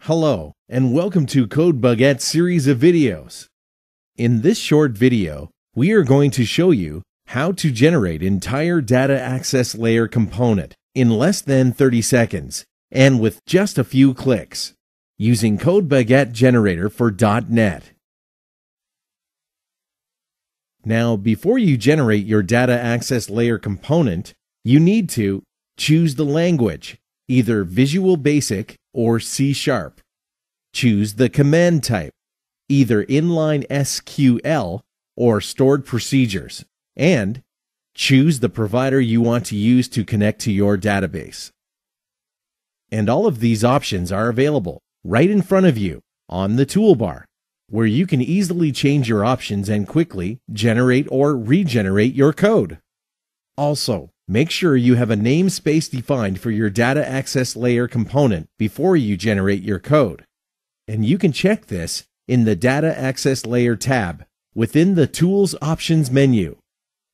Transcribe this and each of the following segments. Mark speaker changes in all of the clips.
Speaker 1: Hello, and welcome to CodeBhagat series of videos. In this short video, we are going to show you how to generate entire data access layer component in less than 30 seconds and with just a few clicks using CodeBhagat generator for .NET. Now, before you generate your data access layer component, you need to choose the language, either Visual Basic or C#. Choose the command type, either inline SQL or stored procedures, and choose the provider you want to use to connect to your database. And all of these options are available right in front of you on the toolbar, where you can easily change your options and quickly generate or regenerate your code. Also, make sure you have a namespace defined for your data access layer component before you generate your code. And you can check this in the Data Access Layer tab within the Tools Options menu.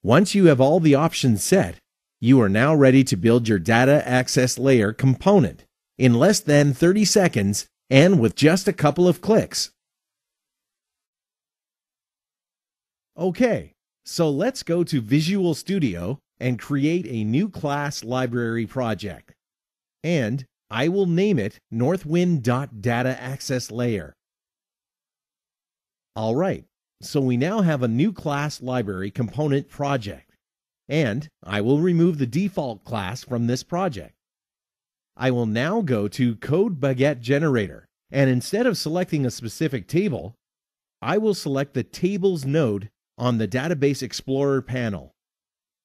Speaker 1: Once you have all the options set, you are now ready to build your data access layer component in less than 30 seconds and with just a couple of clicks. Okay, so let's go to Visual Studio and create a new class library project. And I will name it Northwind.DataAccessLayer. All right, so we now have a new class library component project. And I will remove the default class from this project. I will now go to CodeBhagat generator, and instead of selecting a specific table, I will select the Tables node on the Database Explorer panel.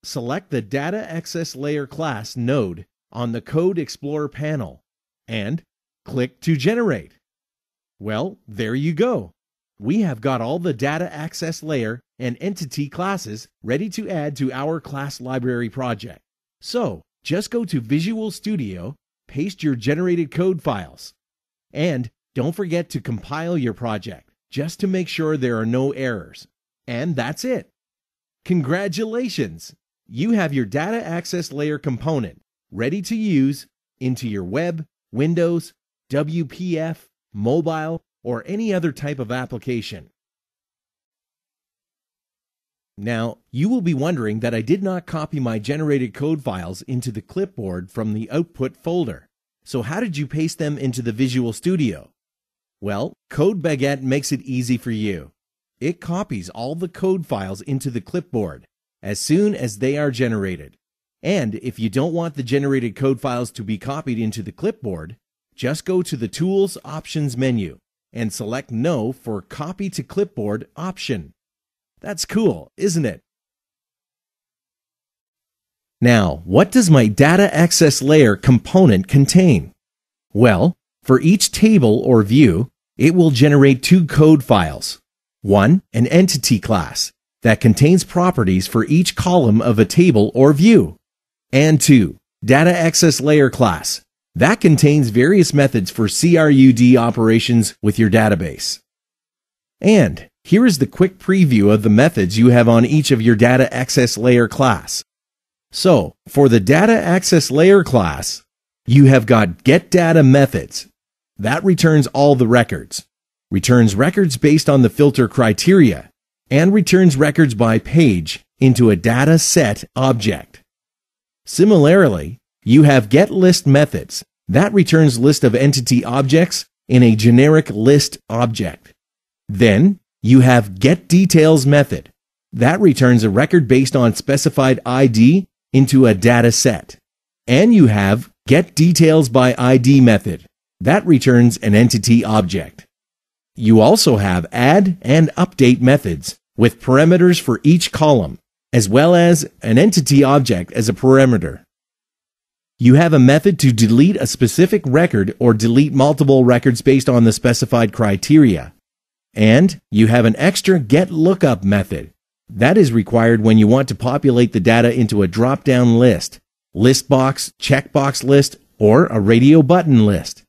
Speaker 1: Select the Data Access Layer class node on the Code Explorer panel and click to generate. Well, there you go. We have got all the data access layer and entity classes ready to add to our class library project. So just go to Visual Studio, paste your generated code files, and don't forget to compile your project just to make sure there are no errors. And that's it. Congratulations! You have your data access layer component ready to use into your web, Windows, WPF, mobile, or any other type of application. Now, you will be wondering that I did not copy my generated code files into the clipboard from the output folder. So how did you paste them into the Visual Studio? Well, CodeBhagat makes it easy for you. It copies all the code files into the clipboard as soon as they are generated. And if you don't want the generated code files to be copied into the clipboard, just go to the Tools Options menu and select No for Copy to Clipboard option. That's cool, isn't it? Now, what does my data access layer component contain? Well, for each table or view, it will generate two code files. One, an entity class that contains properties for each column of a table or view. And two, data access layer class that contains various methods for CRUD operations with your database. And here is the quick preview of the methods you have on each of your data access layer class. So, for the data access layer class, you have got getData methods. That returns all the records, returns records based on the filter criteria, and returns records by page into a data set object. Similarly, you have getList methods. That returns list of entity objects in a generic list object. Then, you have getDetails method. That returns a record based on specified ID into a data set. And you have getDetailsById method. That returns an entity object. You also have add and update methods with parameters for each column, as well as an entity object as a parameter. You have a method to delete a specific record or delete multiple records based on the specified criteria. And you have an extra getLookup method. That is required when you want to populate the data into a drop-down list, list box, checkbox list, or a radio button list.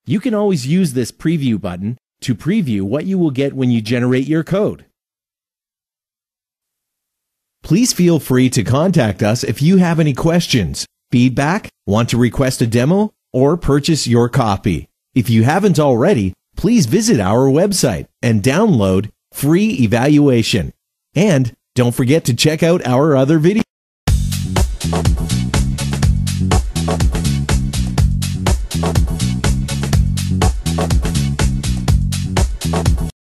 Speaker 1: You can always use this preview button to preview what you will get when you generate your code. Please feel free to contact us if you have any questions, feedback, want to request a demo, or purchase your copy. If you haven't already, please visit our website and download free evaluation. And don't forget to check out our other videos.